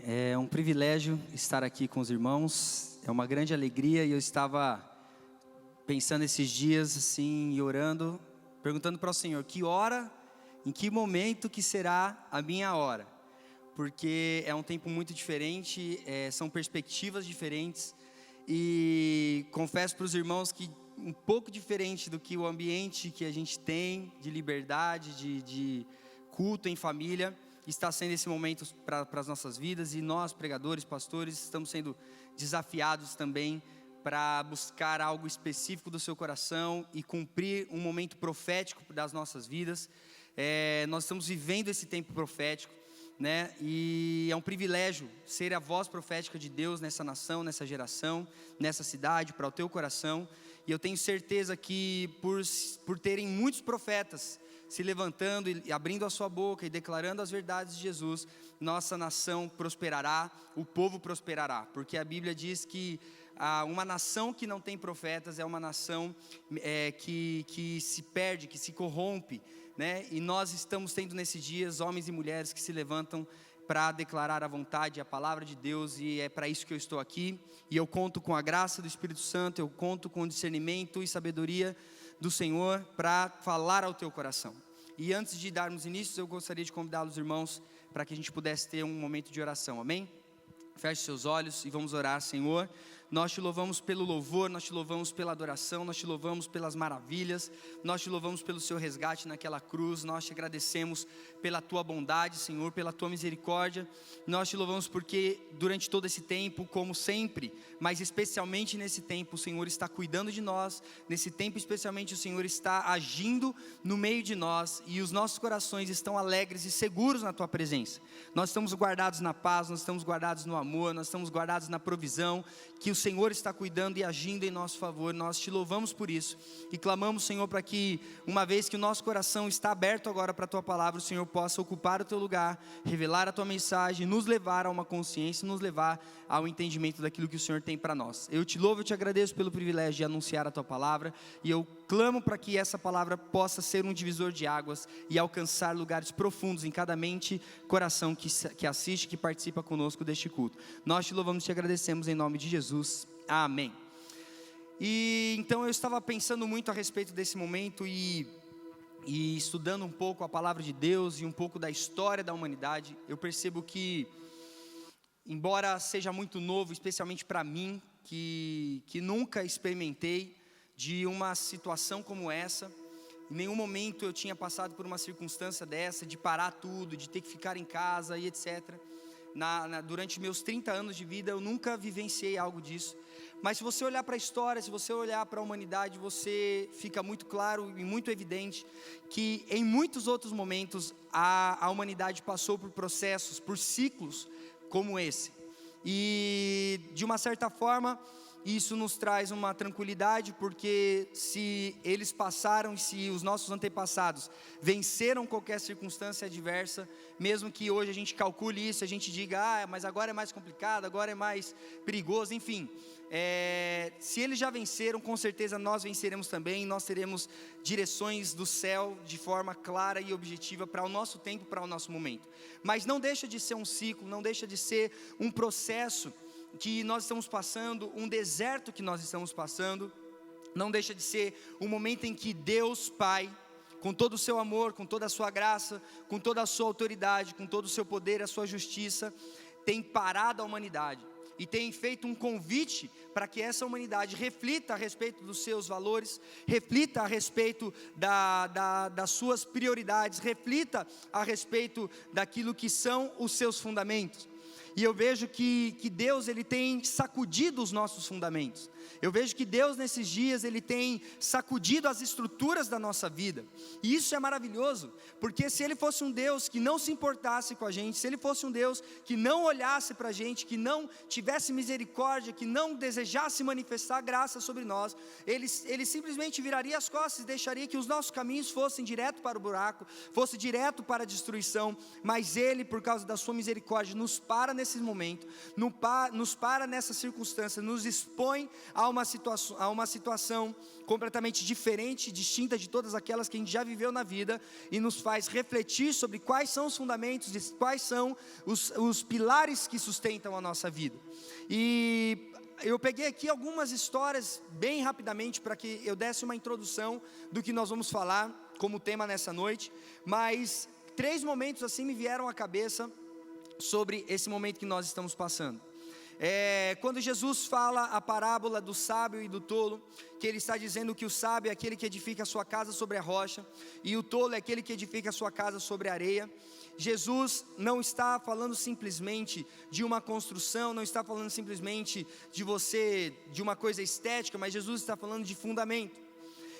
É um privilégio estar aqui com os irmãos, é uma grande alegria e eu estava pensando esses dias assim e orando, perguntando para o Senhor, que hora, em que momento que será a minha hora? Porque é um tempo muito diferente, são perspectivas diferentes e confesso para os irmãos que um pouco diferente do que o ambiente que a gente tem de liberdade, de culto em família, está sendo esse momento para as nossas vidas, e nós, pregadores, pastores, estamos sendo desafiados também para buscar algo específico do seu coração e cumprir um momento profético das nossas vidas. Nós estamos vivendo esse tempo profético, né? E é um privilégio ser a voz profética de Deus nessa nação, nessa geração, nessa cidade, para o teu coração. E eu tenho certeza que por terem muitos profetas se levantando e abrindo a sua boca e declarando as verdades de Jesus, nossa nação prosperará, o povo prosperará, porque a Bíblia diz que uma nação que não tem profetas é uma nação que se perde, que se corrompe, né? E nós estamos tendo nesses dias homens e mulheres que se levantam para declarar a vontade, a palavra de Deus, e é para isso que eu estou aqui, e eu conto com a graça do Espírito Santo, eu conto com o discernimento e sabedoria do Senhor para falar ao teu coração. E antes de darmos início, eu gostaria de convidar os irmãos para que a gente pudesse ter um momento de oração, amém? Feche seus olhos e vamos orar. Senhor, nós te louvamos pelo louvor, nós te louvamos pela adoração, nós te louvamos pelas maravilhas, nós te louvamos pelo seu resgate naquela cruz, nós te agradecemos pela tua bondade, Senhor, pela tua misericórdia, nós te louvamos porque durante todo esse tempo, como sempre, mas especialmente nesse tempo, o Senhor está cuidando de nós, nesse tempo especialmente o Senhor está agindo no meio de nós, e os nossos corações estão alegres e seguros na tua presença. Nós estamos guardados na paz, nós estamos guardados no amor, nós estamos guardados na provisão, que o Senhor está cuidando e agindo em nosso favor. Nós te louvamos por isso e clamamos, Senhor, para que uma vez que o nosso coração está aberto agora para a tua palavra, o Senhor possa ocupar o teu lugar, revelar a tua mensagem, nos levar a uma consciência, nos levar ao entendimento daquilo que o Senhor tem para nós. Eu te louvo e te agradeço pelo privilégio de anunciar a tua palavra, e eu clamo para que essa palavra possa ser um divisor de águas e alcançar lugares profundos em cada mente, coração que assiste, que participa conosco deste culto. Nós te louvamos e te agradecemos em nome de Jesus, amém. E então eu estava pensando muito a respeito desse momento e estudando um pouco a palavra de Deus e um pouco da história da humanidade. Eu percebo que, embora seja muito novo, especialmente para mim, que nunca experimentei de uma situação como essa, em nenhum momento eu tinha passado por uma circunstância dessa, de parar tudo, de ter que ficar em casa e etc. Durante meus 30 anos de vida eu nunca vivenciei algo disso. Mas se você olhar para a história, se você olhar para a humanidade, você fica muito claro e muito evidente que em muitos outros momentos a humanidade passou por processos, por ciclos como esse. E de uma certa forma isso nos traz uma tranquilidade, porque se eles passaram e se os nossos antepassados venceram qualquer circunstância adversa, mesmo que hoje a gente calcule isso, a gente diga, mas agora é mais complicado, agora é mais perigoso, enfim, se eles já venceram, com certeza nós venceremos também, nós teremos direções do céu de forma clara e objetiva para o nosso tempo, para o nosso momento. Mas não deixa de ser um ciclo, não deixa de ser um processo que nós estamos passando, um deserto que nós estamos passando, não deixa de ser um momento em que Deus Pai, com todo o seu amor, com toda a sua graça, com toda a sua autoridade, com todo o seu poder, a sua justiça, tem parado a humanidade e tem feito um convite para que essa humanidade reflita a respeito dos seus valores, reflita a respeito das suas prioridades, reflita a respeito daquilo que são os seus fundamentos. E eu vejo que Deus ele tem sacudido os nossos fundamentos. Eu vejo que Deus nesses dias ele tem sacudido as estruturas da nossa vida. E isso é maravilhoso, porque se ele fosse um Deus que não se importasse com a gente, se ele fosse um Deus que não olhasse para a gente, que não tivesse misericórdia, que não desejasse manifestar graça sobre nós, ele simplesmente viraria as costas e deixaria que os nossos caminhos fossem direto para o buraco, fosse direto para a destruição. Mas ele, por causa da sua misericórdia, nos para nesse nesse momento, nos para nessa circunstância, nos expõe a uma situação completamente diferente, distinta de todas aquelas que a gente já viveu na vida, e nos faz refletir sobre quais são os fundamentos, quais são os pilares que sustentam a nossa vida. E eu peguei aqui algumas histórias bem rapidamente para que eu desse uma introdução do que nós vamos falar como tema nessa noite, mas 3 momentos assim me vieram à cabeça sobre esse momento que nós estamos passando. Quando Jesus fala a parábola do sábio e do tolo, que ele está dizendo que o sábio é aquele que edifica a sua casa sobre a rocha, e o tolo é aquele que edifica a sua casa sobre a areia. Jesus não está falando simplesmente de uma construção, não está falando simplesmente de uma coisa estética, mas Jesus está falando de fundamento.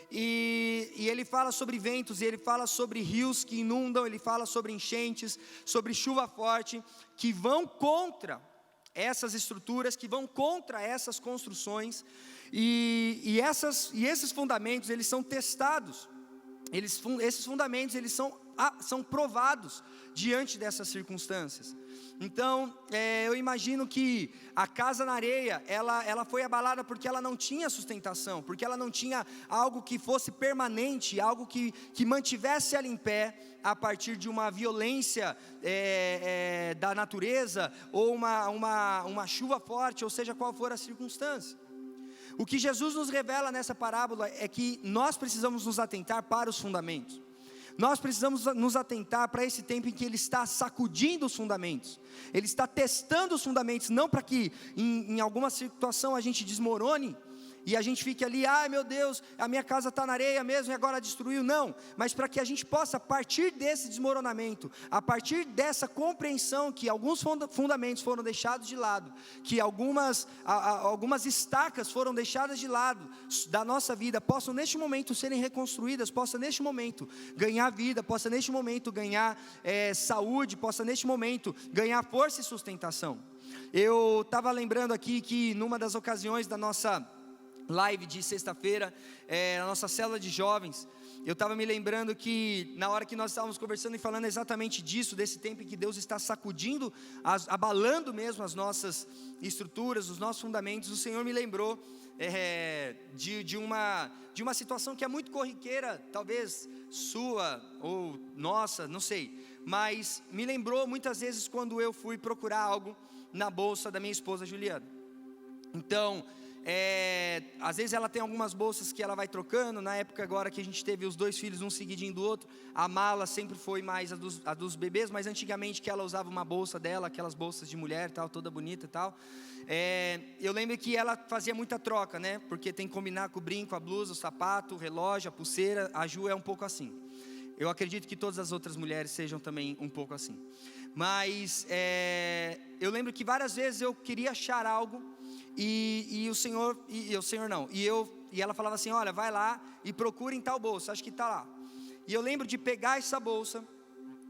E ele fala sobre ventos, e ele fala sobre rios que inundam, ele fala sobre enchentes, sobre chuva forte, que vão contra essas estruturas, que vão contra essas construções, e esses fundamentos, eles são testados, esses fundamentos, eles são provados diante dessas circunstâncias. Então, eu imagino que a casa na areia, ela foi abalada porque ela não tinha sustentação, porque ela não tinha algo que fosse permanente, algo que mantivesse ela em pé, a partir de uma violência da natureza, ou uma chuva forte, ou seja, qual for a circunstância. O que Jesus nos revela nessa parábola é que nós precisamos nos atentar para os fundamentos. Nós precisamos nos atentar para esse tempo em que Ele está sacudindo os fundamentos. Ele está testando os fundamentos, não para que em alguma situação a gente desmorone, e a gente fique ali, ai meu Deus, a minha casa está na areia mesmo e agora destruiu. Não, mas para que a gente possa, a partir desse desmoronamento, a partir dessa compreensão que alguns fundamentos foram deixados de lado, que algumas estacas foram deixadas de lado da nossa vida, possam neste momento serem reconstruídas, possam neste momento ganhar vida, possam neste momento ganhar saúde, possam neste momento ganhar força e sustentação. Eu estava lembrando aqui que numa das ocasiões da nossa live de sexta-feira, na nossa célula de jovens, eu estava me lembrando que na hora que nós estávamos conversando e falando exatamente disso, desse tempo em que Deus está sacudindo, abalando mesmo as nossas estruturas, os nossos fundamentos, o Senhor me lembrou de uma situação que é muito corriqueira, talvez sua ou nossa, não sei, mas me lembrou muitas vezes quando eu fui procurar algo na bolsa da minha esposa Juliana. Então, às vezes ela tem algumas bolsas que ela vai trocando. Na época agora que a gente teve os 2 filhos, um seguidinho do outro, a mala sempre foi mais a dos bebês, mas antigamente que ela usava uma bolsa dela, aquelas bolsas de mulher tal, toda bonita e tal, eu lembro que ela fazia muita troca, né, porque tem que combinar com o brinco, a blusa, o sapato, o relógio, a pulseira. A Ju é um pouco assim. Eu acredito que todas as outras mulheres sejam também um pouco assim. Mas eu lembro que várias vezes eu queria achar algo, e ela falava assim, olha, vai lá e procura em tal bolsa, acho que está lá. E eu lembro de pegar essa bolsa,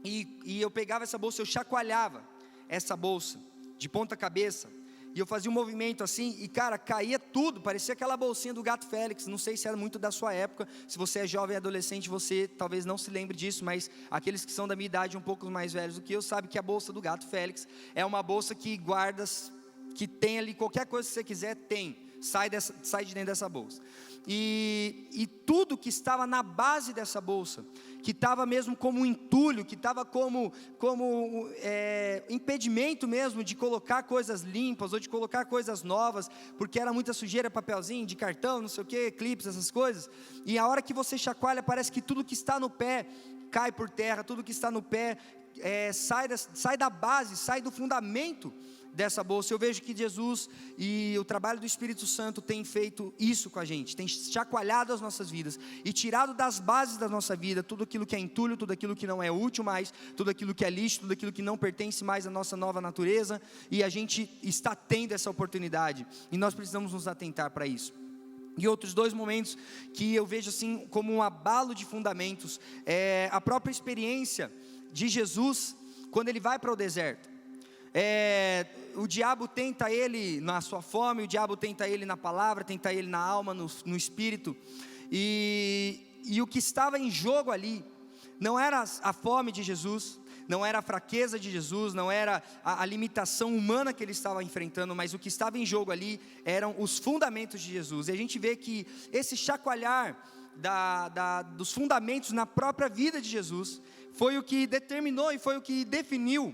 e eu pegava essa bolsa, eu chacoalhava essa bolsa de ponta cabeça, e eu fazia um movimento assim, e cara, caía tudo, parecia aquela bolsinha do Gato Félix. Não sei se era muito da sua época, se você é jovem e adolescente, você talvez não se lembre disso, mas aqueles que são da minha idade, um pouco mais velhos do que eu, sabem que a bolsa do Gato Félix é uma bolsa que guarda, que tem ali qualquer coisa que você quiser, sai de dentro dessa bolsa. E tudo que estava na base dessa bolsa, que estava mesmo como um entulho, que estava como impedimento mesmo de colocar coisas limpas, ou de colocar coisas novas, porque era muita sujeira, papelzinho, de cartão, não sei o que, clipes, essas coisas. E a hora que você chacoalha, parece que tudo que está no pé cai por terra, tudo que está no pé sai da base, sai do fundamento dessa bolsa. Eu vejo que Jesus e o trabalho do Espírito Santo tem feito isso com a gente, tem chacoalhado as nossas vidas e tirado das bases da nossa vida tudo aquilo que é entulho, tudo aquilo que não é útil mais, tudo aquilo que é lixo, tudo aquilo que não pertence mais à nossa nova natureza, e a gente está tendo essa oportunidade, e nós precisamos nos atentar para isso. E outros 2 momentos que eu vejo assim como um abalo de fundamentos, a própria experiência de Jesus quando ele vai para o deserto. O diabo tenta ele na sua fome, o diabo tenta ele na palavra, tenta ele na alma, no espírito, e o que estava em jogo ali não era a fome de Jesus, não era a fraqueza de Jesus, não era a limitação humana que ele estava enfrentando, mas o que estava em jogo ali eram os fundamentos de Jesus. E a gente vê que esse chacoalhar dos fundamentos na própria vida de Jesus foi o que determinou e foi o que definiu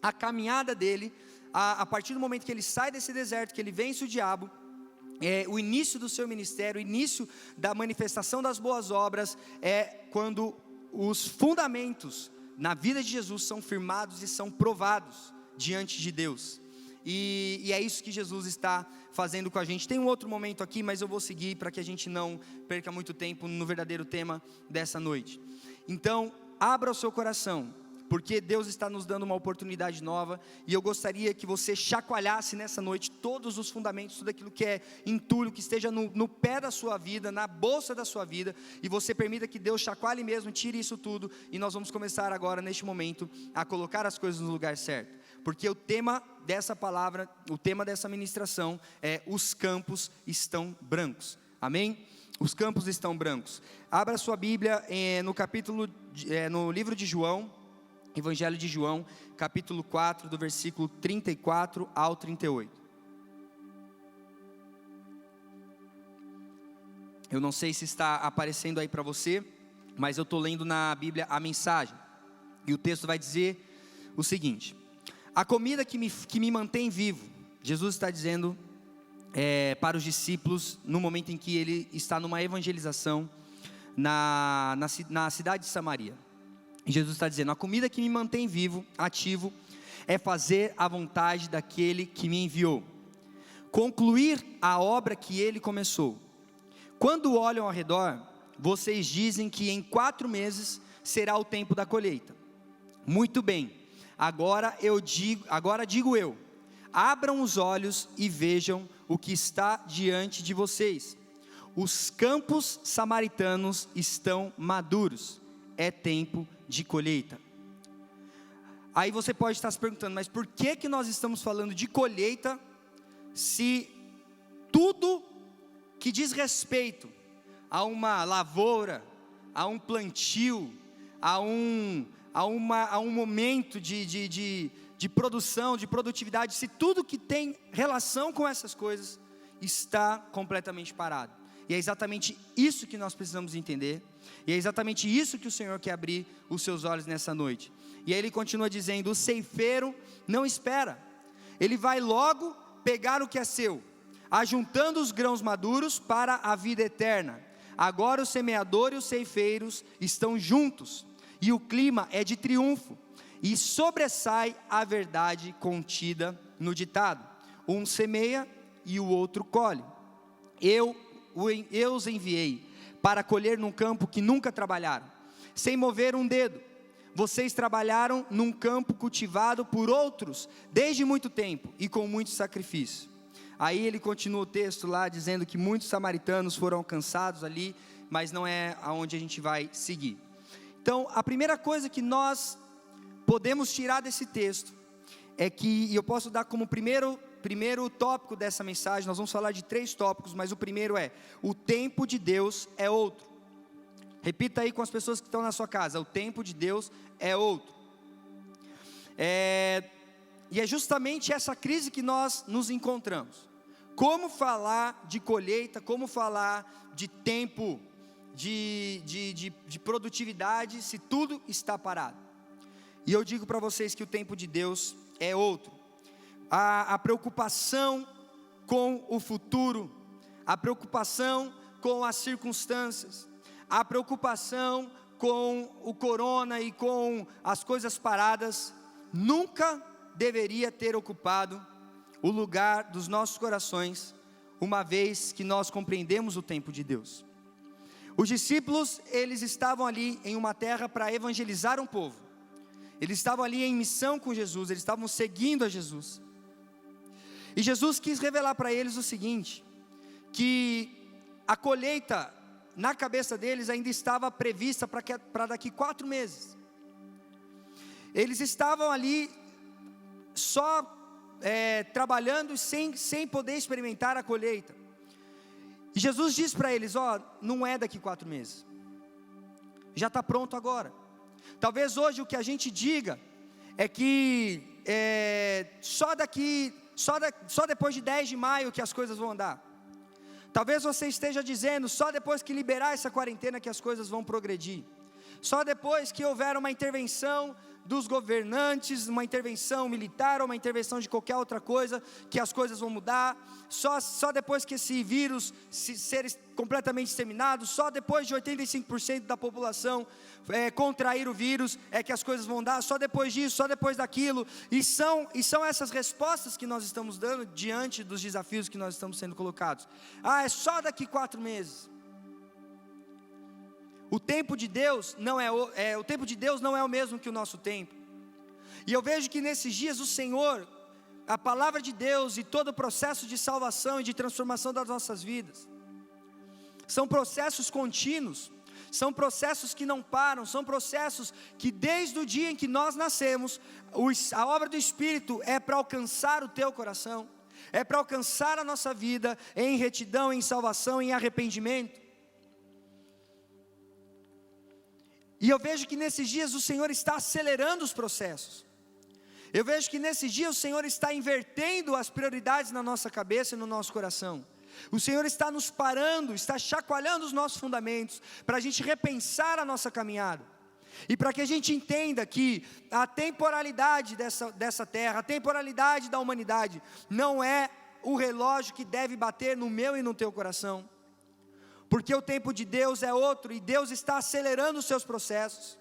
a caminhada dele, a partir do momento que ele sai desse deserto, que ele vence o diabo. O início do seu ministério, o início da manifestação das boas obras, é quando os fundamentos na vida de Jesus são firmados e são provados diante de Deus. E é isso que Jesus está fazendo com a gente. Tem um outro momento aqui, mas eu vou seguir para que a gente não perca muito tempo no verdadeiro tema dessa noite. Então, abra o seu coração, porque Deus está nos dando uma oportunidade nova, e eu gostaria que você chacoalhasse nessa noite todos os fundamentos, tudo aquilo que é entulho, que esteja no pé da sua vida, na bolsa da sua vida, e você permita que Deus chacoalhe mesmo, tire isso tudo, e nós vamos começar agora, neste momento, a colocar as coisas no lugar certo, porque o tema dessa palavra, o tema dessa ministração é: os campos estão brancos, amém? Os campos estão brancos. Abra sua Bíblia no livro de João, Evangelho de João, capítulo 4, do versículo 34 ao 38. Eu não sei se está aparecendo aí para você, mas eu estou lendo na Bíblia a mensagem. E o texto vai dizer o seguinte: a comida que me mantém vivo, Jesus está dizendo para os discípulos, no momento em que ele está numa evangelização na cidade de Samaria. Jesus está dizendo: a comida que me mantém vivo, ativo, é fazer a vontade daquele que me enviou, concluir a obra que ele começou. Quando olham ao redor, vocês dizem que em 4 meses será o tempo da colheita. Muito bem, agora digo eu, abram os olhos e vejam o que está diante de vocês. Os campos samaritanos estão maduros, é tempo de colheita. Aí você pode estar se perguntando: mas por que nós estamos falando de colheita, se tudo que diz respeito a uma lavoura, a um plantio, a um momento de produção, de produtividade, se tudo que tem relação com essas coisas está completamente parado? E é exatamente isso que nós precisamos entender, e é exatamente isso que o Senhor quer abrir os seus olhos nessa noite. E aí ele continua dizendo: o ceifeiro não espera, ele vai logo pegar o que é seu, ajuntando os grãos maduros para a vida eterna. Agora o semeador e os ceifeiros estão juntos, e o clima é de triunfo, e sobressai a verdade contida no ditado: um semeia e o outro colhe. Eu os enviei para colher num campo que nunca trabalharam, sem mover um dedo. Vocês trabalharam num campo cultivado por outros desde muito tempo e com muito sacrifício. Aí ele continua o texto lá dizendo que muitos samaritanos foram alcançados ali, mas não é aonde a gente vai seguir. Então, a primeira coisa que nós podemos tirar desse texto é que, e eu posso dar como primeiro tópico dessa mensagem, nós vamos falar de 3 tópicos, mas o primeiro é: o tempo de Deus é outro. Repita aí com as pessoas que estão na sua casa: o tempo de Deus é outro. E é justamente essa crise que nós nos encontramos. Como falar de colheita, como falar de tempo, de produtividade, se tudo está parado? E eu digo para vocês que o tempo de Deus é outro. A preocupação com o futuro, a preocupação com as circunstâncias, a preocupação com o corona e com as coisas paradas, nunca deveria ter ocupado o lugar dos nossos corações, uma vez que nós compreendemos o tempo de Deus. Os discípulos, eles estavam ali em uma terra para evangelizar um povo, eles estavam ali em missão com Jesus, eles estavam seguindo a Jesus, e Jesus quis revelar para eles o seguinte: que a colheita na cabeça deles ainda estava prevista para daqui 4 meses. Eles estavam ali só trabalhando sem poder experimentar a colheita. E Jesus diz para eles: não é daqui 4 meses, já está pronto agora. Talvez hoje o que a gente diga é que só depois de 10 de maio que as coisas vão andar. Talvez você esteja dizendo, só depois que liberar essa quarentena que as coisas vão progredir. Só depois que houver uma intervenção dos governantes, uma intervenção militar ou uma intervenção de qualquer outra coisa, que as coisas vão mudar. Só depois que esse vírus ser completamente exterminado, só depois de 85% da população contrair o vírus, é que as coisas vão dar. Só depois disso, só depois daquilo. E são essas respostas que nós estamos dando diante dos desafios que nós estamos sendo colocados. É só daqui 4 meses. O tempo de Deus não é o mesmo que o nosso tempo. E eu vejo que nesses dias o Senhor, a palavra de Deus e todo o processo de salvação e de transformação das nossas vidas, são processos contínuos, são processos que não param, são processos que desde o dia em que nós nascemos, a obra do Espírito é para alcançar o teu coração, é para alcançar a nossa vida em retidão, em salvação, em arrependimento. E eu vejo que nesses dias o Senhor está acelerando os processos. Eu vejo que nesses dias o Senhor está invertendo as prioridades na nossa cabeça e no nosso coração. O Senhor está nos parando, está chacoalhando os nossos fundamentos, para a gente repensar a nossa caminhada. E para que a gente entenda que a temporalidade dessa terra, a temporalidade da humanidade, não é o relógio que deve bater no meu e no teu coração. Porque o tempo de Deus é outro, e Deus está acelerando os seus processos.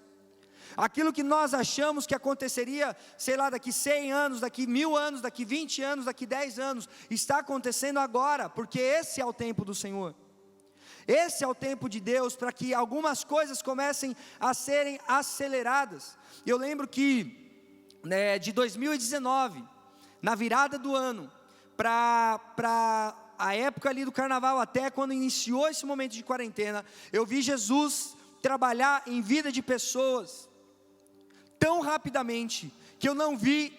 Aquilo que nós achamos que aconteceria, sei lá, daqui 100 anos, daqui 1000 anos, daqui 20 anos, daqui 10 anos, está acontecendo agora, porque esse é o tempo do Senhor. Esse é o tempo de Deus, para que algumas coisas comecem a serem aceleradas. Eu lembro que, de 2019, na virada do ano, para a época ali do carnaval, até quando iniciou esse momento de quarentena, eu vi Jesus trabalhar em vida de pessoas tão rapidamente, que eu não vi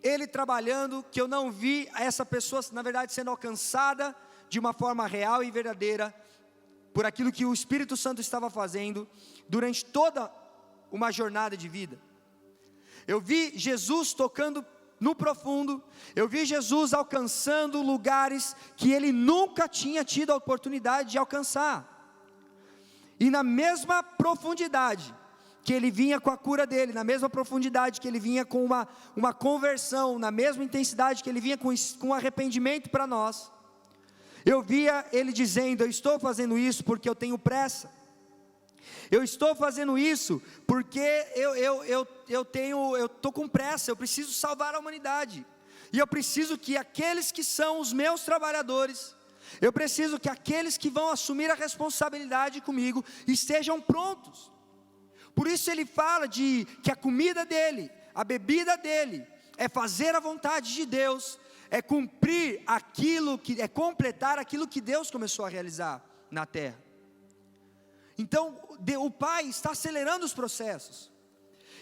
Ele trabalhando, que eu não vi essa pessoa, na verdade, sendo alcançada de uma forma real e verdadeira, por aquilo que o Espírito Santo estava fazendo, durante toda uma jornada de vida. Eu vi Jesus tocando no profundo, eu vi Jesus alcançando lugares que Ele nunca tinha tido a oportunidade de alcançar, e na mesma profundidade que Ele vinha com a cura dele, na mesma profundidade que Ele vinha com uma conversão, na mesma intensidade que Ele vinha com arrependimento para nós, eu via Ele dizendo: eu estou fazendo isso porque eu tenho pressa, eu estou fazendo isso porque eu estou com pressa, eu preciso salvar a humanidade, e eu preciso que aqueles que são os meus trabalhadores, eu preciso que aqueles que vão assumir a responsabilidade comigo, estejam prontos. Por isso Ele fala que a comida dele, a bebida dele, é fazer a vontade de Deus, é cumprir é completar aquilo que Deus começou a realizar na terra. Então o Pai está acelerando os processos,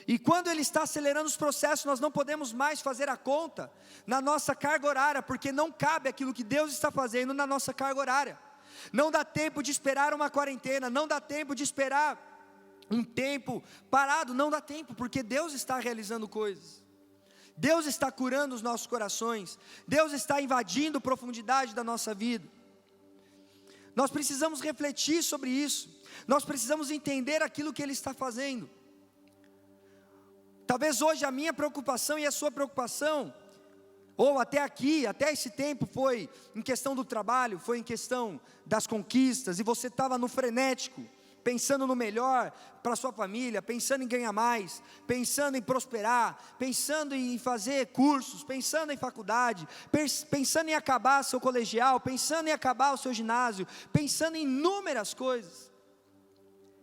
e quando Ele está acelerando os processos, nós não podemos mais fazer a conta na nossa carga horária, porque não cabe aquilo que Deus está fazendo na nossa carga horária. Não dá tempo de esperar uma quarentena, não dá tempo de esperar um tempo parado, não dá tempo, porque Deus está realizando coisas, Deus está curando os nossos corações, Deus está invadindo profundidade da nossa vida. Nós precisamos refletir sobre isso, nós precisamos entender aquilo que Ele está fazendo. Talvez hoje a minha preocupação e a sua preocupação, ou até aqui, até esse tempo, foi em questão do trabalho, foi em questão das conquistas, e você estava no frenético, pensando no melhor para a sua família, pensando em ganhar mais, pensando em prosperar, pensando em fazer cursos, pensando em faculdade, pensando em acabar seu colegial, pensando em acabar o seu ginásio, pensando em inúmeras coisas,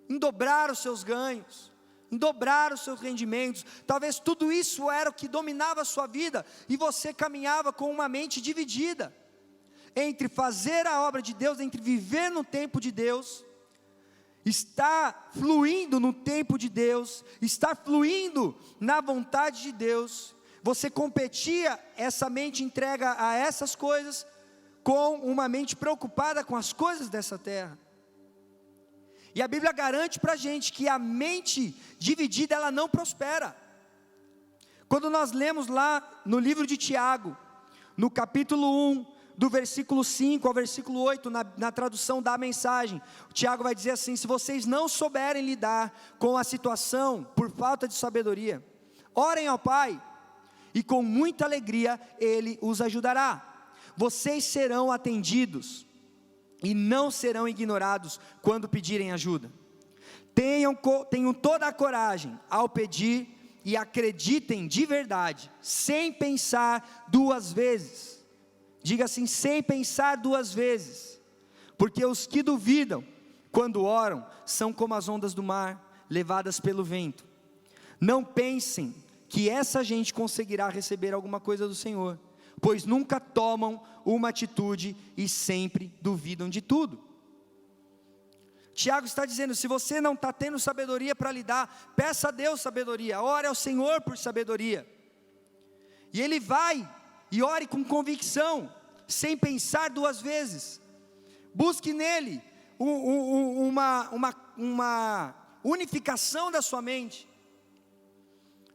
em dobrar os seus ganhos, em dobrar os seus rendimentos. Talvez tudo isso era o que dominava a sua vida, e você caminhava com uma mente dividida, entre fazer a obra de Deus, entre viver no tempo de Deus, está fluindo no tempo de Deus, está fluindo na vontade de Deus. Você competia essa mente entrega a essas coisas, com uma mente preocupada com as coisas dessa terra. E a Bíblia garante para a gente que a mente dividida, ela não prospera. Quando nós lemos lá no livro de Tiago, no capítulo 1, do versículo 5 ao versículo 8, na tradução da mensagem, o Tiago vai dizer assim: se vocês não souberem lidar com a situação por falta de sabedoria, orem ao Pai, e com muita alegria Ele os ajudará. Vocês serão atendidos, e não serão ignorados quando pedirem ajuda. Tenham toda a coragem ao pedir, e acreditem de verdade, sem pensar duas vezes. Diga assim: sem pensar duas vezes, porque os que duvidam, quando oram, são como as ondas do mar, levadas pelo vento. Não pensem que essa gente conseguirá receber alguma coisa do Senhor, pois nunca tomam uma atitude e sempre duvidam de tudo. Tiago está dizendo: se você não está tendo sabedoria para lidar, peça a Deus sabedoria, ore ao Senhor por sabedoria, e Ele vai, e ore com convicção, sem pensar duas vezes. Busque nele uma unificação da sua mente,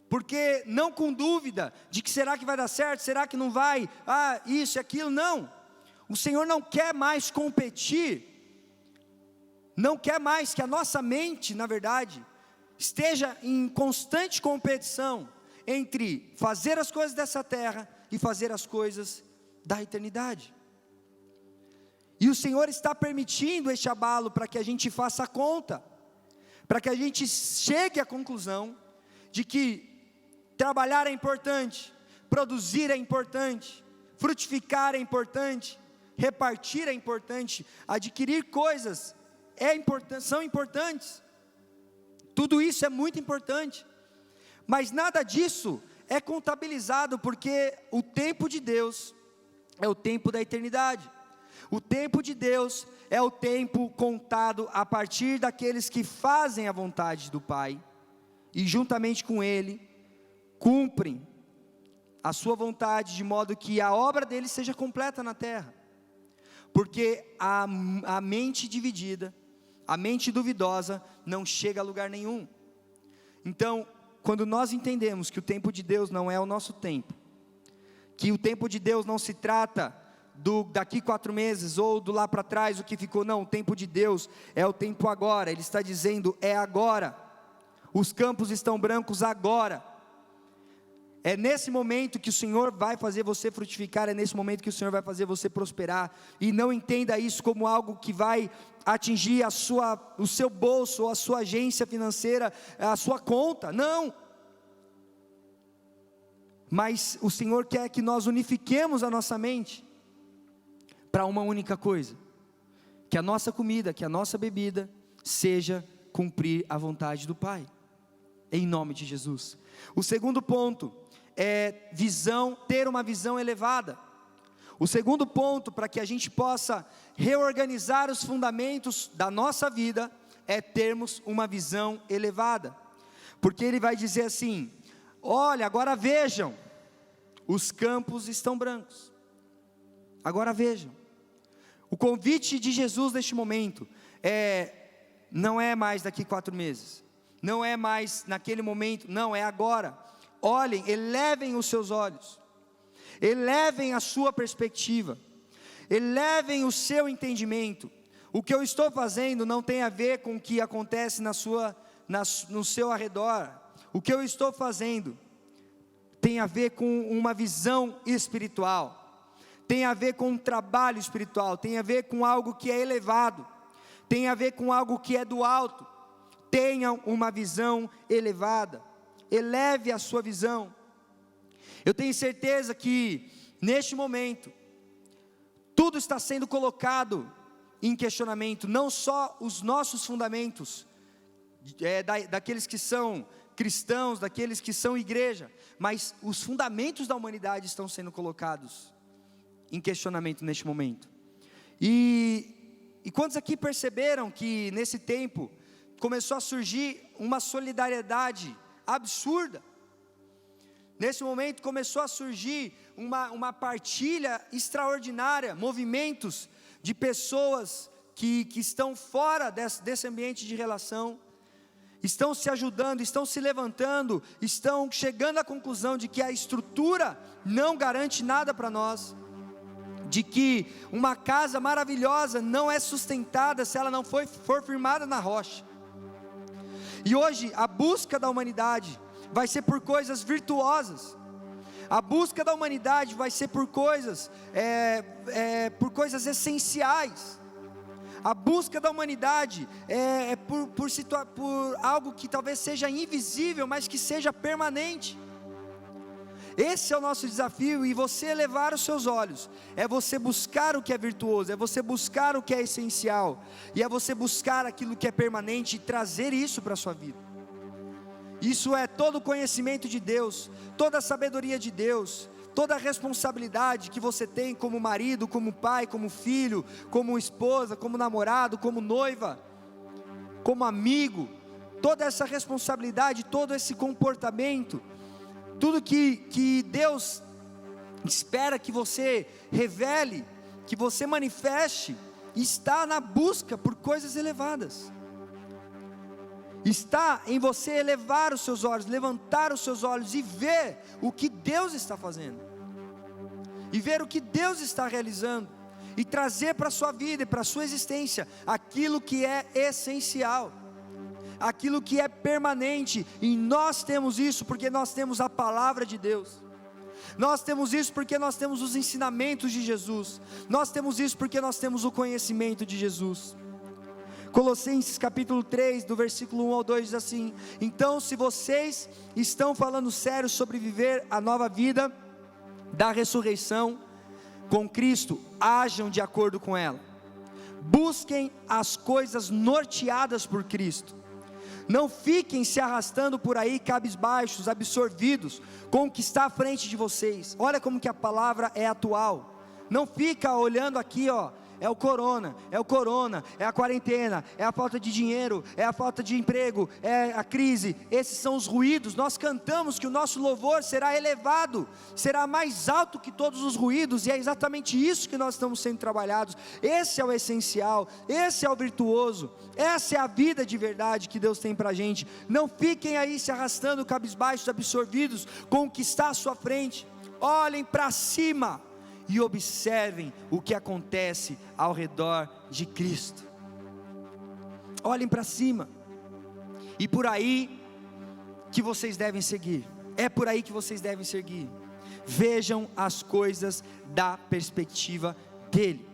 porque não com dúvida de que será que vai dar certo, será que não vai, isso e aquilo, não. O Senhor não quer mais competir, não quer mais que a nossa mente, na verdade, esteja em constante competição entre fazer as coisas dessa terra e fazer as coisas da eternidade. E o Senhor está permitindo este abalo para que a gente faça a conta, para que a gente chegue à conclusão de que trabalhar é importante, produzir é importante, frutificar é importante, repartir é importante, adquirir coisas são importantes. Tudo isso é muito importante, mas nada disso é contabilizado, porque o tempo de Deus é o tempo da eternidade. O tempo de Deus é o tempo contado a partir daqueles que fazem a vontade do Pai, e juntamente com Ele, cumprem a sua vontade, de modo que a obra dele seja completa na terra. Porque a mente dividida, a mente duvidosa, não chega a lugar nenhum. Então, quando nós entendemos que o tempo de Deus não é o nosso tempo, que o tempo de Deus não se trata daqui 4 meses, ou do lá para trás, o que ficou, não, o tempo de Deus é o tempo agora. Ele está dizendo: é agora, os campos estão brancos agora. É nesse momento que o Senhor vai fazer você frutificar, é nesse momento que o Senhor vai fazer você prosperar. E não entenda isso como algo que vai atingir o seu bolso, ou a sua agência financeira, a sua conta, não. Mas o Senhor quer que nós unifiquemos a nossa mente para uma única coisa: que a nossa comida, que a nossa bebida seja cumprir a vontade do Pai, em nome de Jesus. O segundo ponto é ter uma visão elevada. O segundo ponto, para que a gente possa reorganizar os fundamentos da nossa vida, é termos uma visão elevada. Porque ele vai dizer assim: olha, agora vejam, os campos estão brancos. Agora vejam. O convite de Jesus neste momento não é mais daqui 4 meses, não é mais naquele momento, não, é agora. Olhem, elevem os seus olhos, elevem a sua perspectiva, elevem o seu entendimento. O que eu estou fazendo não tem a ver com o que acontece no seu arredor. O que eu estou fazendo tem a ver com uma visão espiritual, tem a ver com um trabalho espiritual, tem a ver com algo que é elevado, tem a ver com algo que é do alto. Tenham uma visão elevada, eleve a sua visão. Eu tenho certeza que neste momento tudo está sendo colocado em questionamento, não só os nossos fundamentos, daqueles que são cristãos, daqueles que são igreja, mas os fundamentos da humanidade estão sendo colocados em questionamento neste momento. E quantos aqui perceberam que nesse tempo começou a surgir uma solidariedade absurda? Nesse momento começou a surgir uma partilha extraordinária, movimentos de pessoas que estão fora desse ambiente de relação, estão se ajudando, estão se levantando, estão chegando à conclusão de que a estrutura não garante nada para nós, de que uma casa maravilhosa não é sustentada se ela não for firmada na rocha. E hoje a busca da humanidade vai ser por coisas virtuosas, a busca da humanidade vai ser por coisas essenciais. A busca da humanidade por algo que talvez seja invisível, mas que seja permanente. Esse é o nosso desafio, e você elevar os seus olhos, é você buscar o que é virtuoso, é você buscar o que é essencial, e é você buscar aquilo que é permanente e trazer isso para a sua vida. Isso é todo o conhecimento de Deus, toda a sabedoria de Deus, toda a responsabilidade que você tem como marido, como pai, como filho, como esposa, como namorado, como noiva, como amigo, toda essa responsabilidade, todo esse comportamento, tudo que Deus espera que você revele, que você manifeste, está na busca por coisas elevadas. Está em você elevar os seus olhos, levantar os seus olhos e ver o que Deus está fazendo, e ver o que Deus está realizando, e trazer para a sua vida e para a sua existência aquilo que é essencial, aquilo que é permanente. E nós temos isso porque nós temos a palavra de Deus, nós temos isso porque nós temos os ensinamentos de Jesus, nós temos isso porque nós temos o conhecimento de Jesus. Colossenses capítulo 3, do versículo 1 ao 2 diz assim: então, se vocês estão falando sério sobre viver a nova vida da ressurreição com Cristo, ajam de acordo com ela, busquem as coisas norteadas por Cristo, não fiquem se arrastando por aí cabisbaixos, absorvidos com o que está à frente de vocês. Olha como que a palavra é atual. Não fica olhando aqui, é o corona, é a quarentena, é a falta de dinheiro, é a falta de emprego, é a crise. Esses são os ruídos. Nós cantamos que o nosso louvor será elevado, será mais alto que todos os ruídos, e é exatamente isso que nós estamos sendo trabalhados. Esse é o essencial, esse é o virtuoso, essa é a vida de verdade que Deus tem para a gente. Não fiquem aí se arrastando cabisbaixos, absorvidos com o que está à sua frente. Olhem para cima e observem o que acontece ao redor de Cristo. Olhem para cima, e por aí que vocês devem seguir, é por aí que vocês devem seguir. Vejam as coisas da perspectiva dele.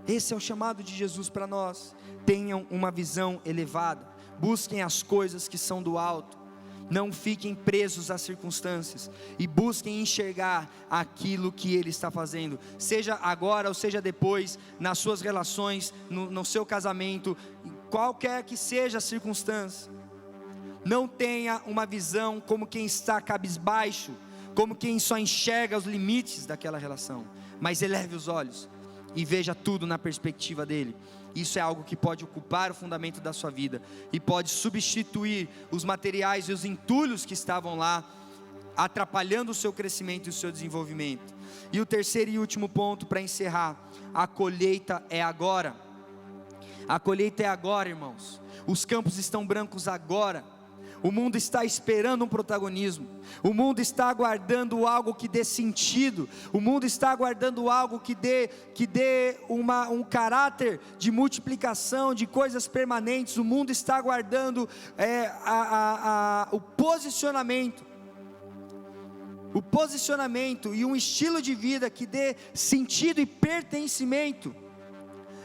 Esse é o chamado de Jesus para nós. Tenham uma visão elevada, busquem as coisas que são do alto, não fiquem presos às circunstâncias, e busquem enxergar aquilo que Ele está fazendo, seja agora ou seja depois, nas suas relações, no seu casamento, qualquer que seja a circunstância. Não tenha uma visão como quem está cabisbaixo, como quem só enxerga os limites daquela relação, mas eleve os olhos e veja tudo na perspectiva dele. Isso é algo que pode ocupar o fundamento da sua vida, e pode substituir os materiais e os entulhos que estavam lá, atrapalhando o seu crescimento e o seu desenvolvimento. E o terceiro e último ponto para encerrar: a colheita é agora. A colheita é agora, irmãos. Os campos estão brancos agora. O mundo está esperando um protagonismo. O mundo está aguardando algo que dê sentido. O mundo está aguardando algo que dê um caráter de multiplicação, de coisas permanentes. O mundo está aguardando o posicionamento. O posicionamento e um estilo de vida que dê sentido e pertencimento.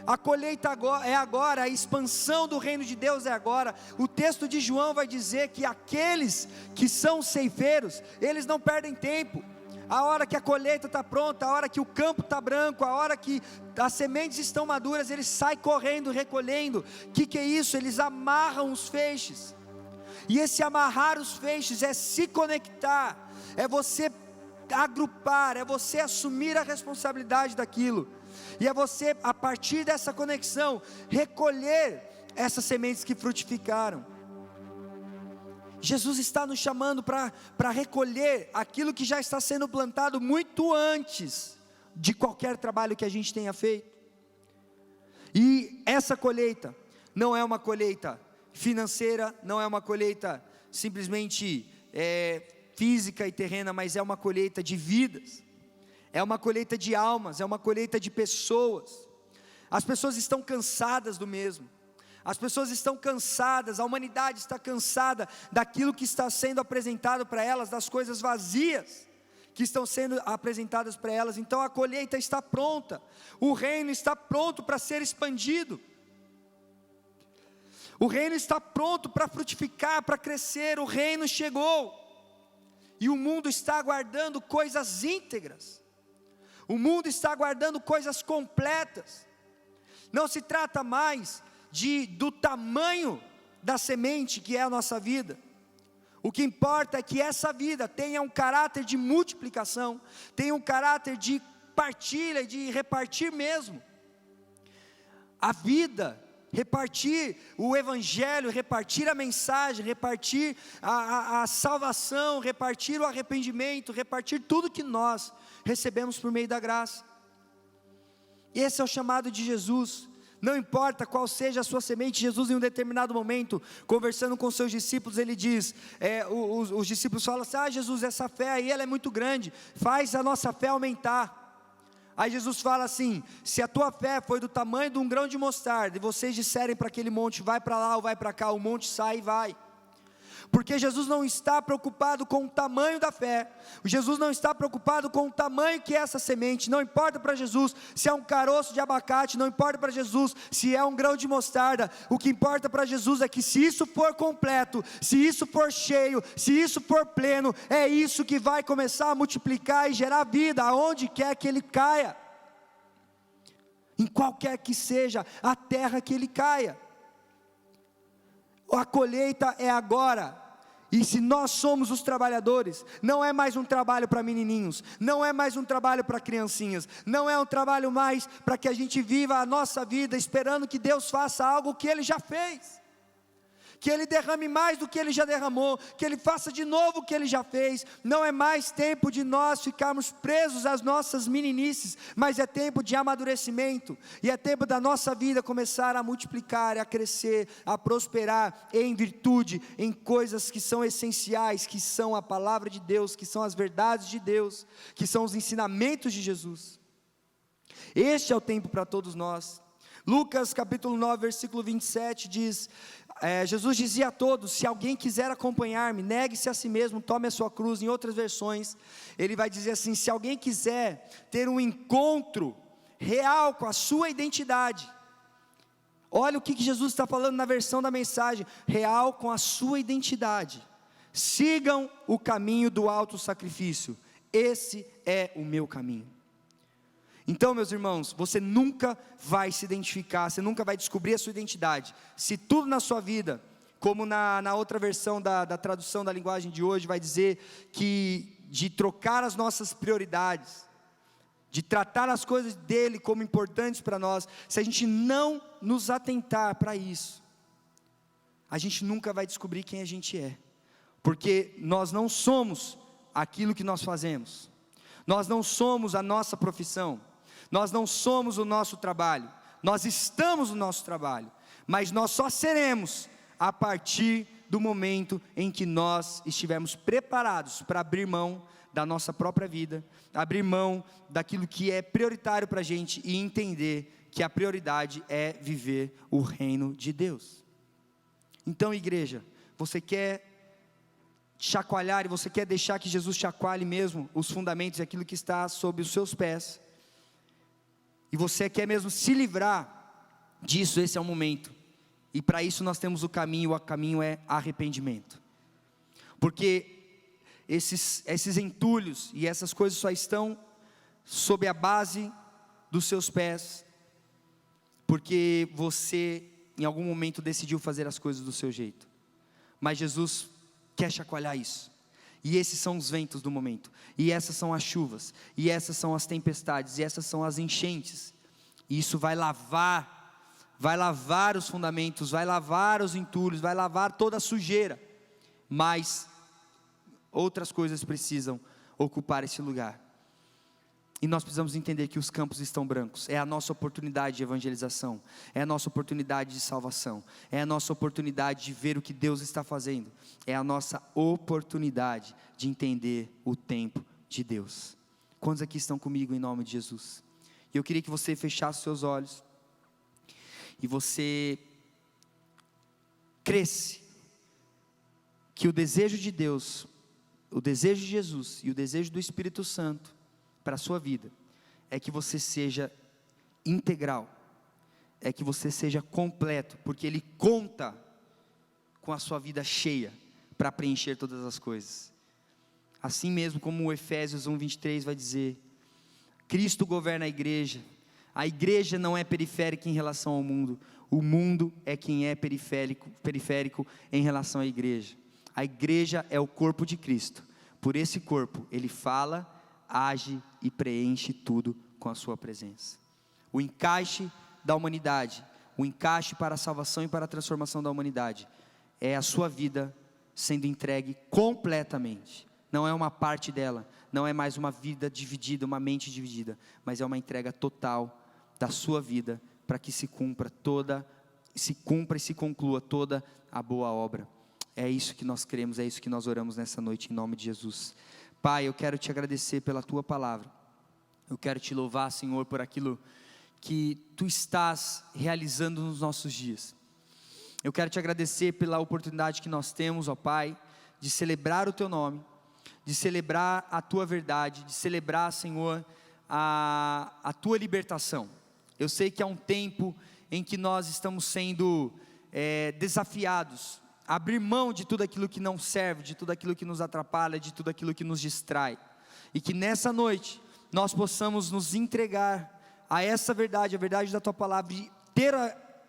A colheita é agora, a expansão do reino de Deus é agora. O texto de João vai dizer que aqueles que são ceifeiros, eles não perdem tempo. A hora que a colheita está pronta, a hora que o campo está branco, a hora que as sementes estão maduras, eles saem correndo, recolhendo. O que é isso? Eles amarram os feixes. E esse amarrar os feixes é se conectar, é você agrupar, é você assumir a responsabilidade daquilo. E é você, a partir dessa conexão, recolher essas sementes que frutificaram. Jesus está nos chamando para recolher aquilo que já está sendo plantado muito antes de qualquer trabalho que a gente tenha feito. E essa colheita não é uma colheita financeira, não é uma colheita simplesmente física e terrena, mas é uma colheita de vidas, é uma colheita de almas, é uma colheita de pessoas. As pessoas estão cansadas do mesmo, as pessoas estão cansadas, a humanidade está cansada daquilo que está sendo apresentado para elas, das coisas vazias que estão sendo apresentadas para elas. Então a colheita está pronta, o reino está pronto para ser expandido, o reino está pronto para frutificar, para crescer. O reino chegou, e o mundo está aguardando coisas íntegras, o mundo está aguardando coisas completas. Não se trata mais do tamanho da semente que é a nossa vida. O que importa é que essa vida tenha um caráter de multiplicação, tenha um caráter de partilha, de repartir mesmo. A vida, repartir o evangelho, repartir a mensagem, repartir a salvação, repartir o arrependimento, repartir tudo que nós recebemos por meio da graça. Esse é o chamado de Jesus. Não importa qual seja a sua semente. Jesus, em um determinado momento, conversando com seus discípulos, ele diz, os discípulos falam assim: Jesus, essa fé aí, ela é muito grande, faz a nossa fé aumentar. Aí Jesus fala assim: se a tua fé foi do tamanho de um grão de mostarda, e vocês disserem para aquele monte, vai para lá ou vai para cá, o monte sai e vai. Porque Jesus não está preocupado com o tamanho da fé, Jesus não está preocupado com o tamanho que é essa semente. Não importa para Jesus se é um caroço de abacate, não importa para Jesus se é um grão de mostarda. O que importa para Jesus é que se isso for completo, se isso for cheio, se isso for pleno, é isso que vai começar a multiplicar e gerar vida aonde quer que ele caia, em qualquer que seja a terra que ele caia. A colheita é agora, e se nós somos os trabalhadores, não é mais um trabalho para menininhos, não é mais um trabalho para criancinhas, não é um trabalho mais para que a gente viva a nossa vida esperando que Deus faça algo que Ele já fez, que Ele derrame mais do que Ele já derramou, que Ele faça de novo o que Ele já fez. Não é mais tempo de nós ficarmos presos às nossas meninices, mas é tempo de amadurecimento, e é tempo da nossa vida começar a multiplicar, a crescer, a prosperar em virtude, em coisas que são essenciais, que são a palavra de Deus, que são as verdades de Deus, que são os ensinamentos de Jesus. Este é o tempo para todos nós. Lucas capítulo 9, versículo 27 diz... Jesus dizia a todos: se alguém quiser acompanhar-me, negue-se a si mesmo, tome a sua cruz. Em outras versões, ele vai dizer assim: se alguém quiser ter um encontro real com a sua identidade, olha o que Jesus está falando na versão da mensagem: real com a sua identidade, sigam o caminho do alto sacrifício, esse é o meu caminho. Então, meus irmãos, você nunca vai se identificar, você nunca vai descobrir a sua identidade, se tudo na sua vida, como na outra versão da tradução da linguagem de hoje, vai dizer que de trocar as nossas prioridades, de tratar as coisas dele como importantes para nós, se a gente não nos atentar para isso, a gente nunca vai descobrir quem a gente é, porque nós não somos aquilo que nós fazemos, nós não somos a nossa profissão, nós não somos o nosso trabalho, nós estamos no nosso trabalho, mas nós só seremos a partir do momento em que nós estivermos preparados para abrir mão da nossa própria vida, abrir mão daquilo que é prioritário para a gente e entender que a prioridade é viver o reino de Deus. Então, igreja, você quer chacoalhar e você quer deixar que Jesus chacoalhe mesmo os fundamentos e aquilo que está sob os seus pés, e você quer mesmo se livrar disso, esse é o momento, e para isso nós temos o caminho é arrependimento, porque esses entulhos e essas coisas só estão sob a base dos seus pés, porque você em algum momento decidiu fazer as coisas do seu jeito, mas Jesus quer chacoalhar isso, e esses são os ventos do momento, e essas são as chuvas, e essas são as tempestades, e essas são as enchentes, e isso vai lavar os fundamentos, vai lavar os entulhos, vai lavar toda a sujeira, mas outras coisas precisam ocupar esse lugar. E nós precisamos entender que os campos estão brancos. É a nossa oportunidade de evangelização. É a nossa oportunidade de salvação. É a nossa oportunidade de ver o que Deus está fazendo. É a nossa oportunidade de entender o tempo de Deus. Quantos aqui estão comigo em nome de Jesus? E eu queria que você fechasse seus olhos. E você cresce que o desejo de Deus, o desejo de Jesus e o desejo do Espírito Santo para a sua vida, é que você seja integral, é que você seja completo, porque Ele conta com a sua vida cheia, para preencher todas as coisas, assim mesmo como o Efésios 1:23 vai dizer, Cristo governa a igreja não é periférica em relação ao mundo, o mundo é quem é periférico em relação à igreja, a igreja é o corpo de Cristo, por esse corpo, Ele fala, age e preenche tudo com a sua presença. O encaixe da humanidade, o encaixe para a salvação e para a transformação da humanidade, é a sua vida sendo entregue completamente, não é uma parte dela, não é mais uma vida dividida, uma mente dividida, mas é uma entrega total da sua vida, para que se cumpra e se conclua toda a boa obra. É isso que nós queremos, é isso que nós oramos nessa noite, em nome de Jesus. Pai, eu quero te agradecer pela tua palavra, eu quero te louvar, Senhor, por aquilo que tu estás realizando nos nossos dias. Eu quero te agradecer pela oportunidade que nós temos, ó Pai, de celebrar o teu nome, de celebrar a tua verdade, de celebrar, Senhor, a tua libertação. Eu sei que há um tempo em que nós estamos sendo desafiados, abrir mão de tudo aquilo que não serve, de tudo aquilo que nos atrapalha, de tudo aquilo que nos distrai, e que nessa noite, nós possamos nos entregar a essa verdade, a verdade da tua palavra, e ter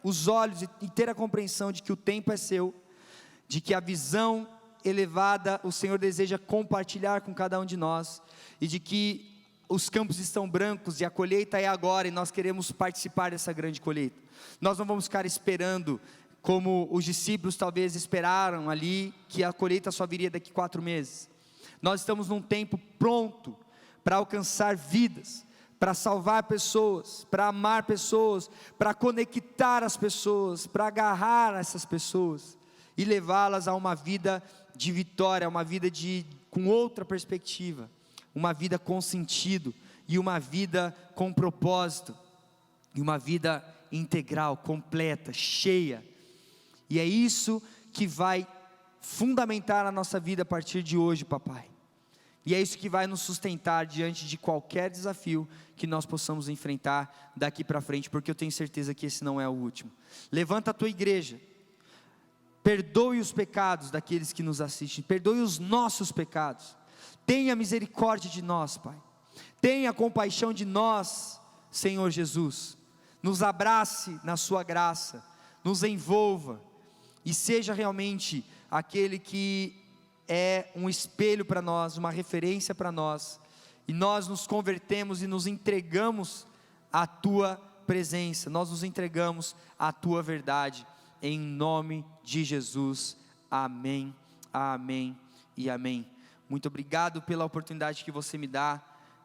os olhos e ter a compreensão de que o tempo é seu, de que a visão elevada, o Senhor deseja compartilhar com cada um de nós, e de que os campos estão brancos, e a colheita é agora, e nós queremos participar dessa grande colheita. Nós não vamos ficar esperando, como os discípulos talvez esperaram ali, que a colheita só viria daqui 4 meses. Nós estamos num tempo pronto para alcançar vidas, para salvar pessoas, para amar pessoas, para conectar as pessoas, para agarrar essas pessoas e levá-las a uma vida de vitória, uma vida com outra perspectiva, uma vida com sentido, e uma vida com propósito, e uma vida integral, completa, cheia. E é isso que vai fundamentar a nossa vida a partir de hoje, papai. E é isso que vai nos sustentar diante de qualquer desafio que nós possamos enfrentar daqui para frente, porque eu tenho certeza que esse não é o último. Levanta a tua igreja, perdoe os pecados daqueles que nos assistem, perdoe os nossos pecados, tenha misericórdia de nós, Pai, tenha compaixão de nós, Senhor Jesus, nos abrace na sua graça, nos envolva, e seja realmente aquele que é um espelho para nós, uma referência para nós, e nós nos convertemos e nos entregamos à tua presença, nós nos entregamos à tua verdade, em nome de Jesus, amém, amém e amém. Muito obrigado pela oportunidade que você me dá,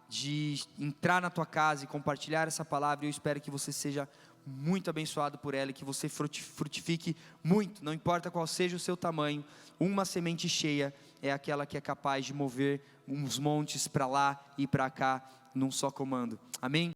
de entrar na tua casa e compartilhar essa palavra, e eu espero que você seja muito abençoado por ela, e que você frutifique muito, não importa qual seja o seu tamanho. Uma semente cheia é aquela que é capaz de mover uns montes para lá e para cá, num só comando, amém?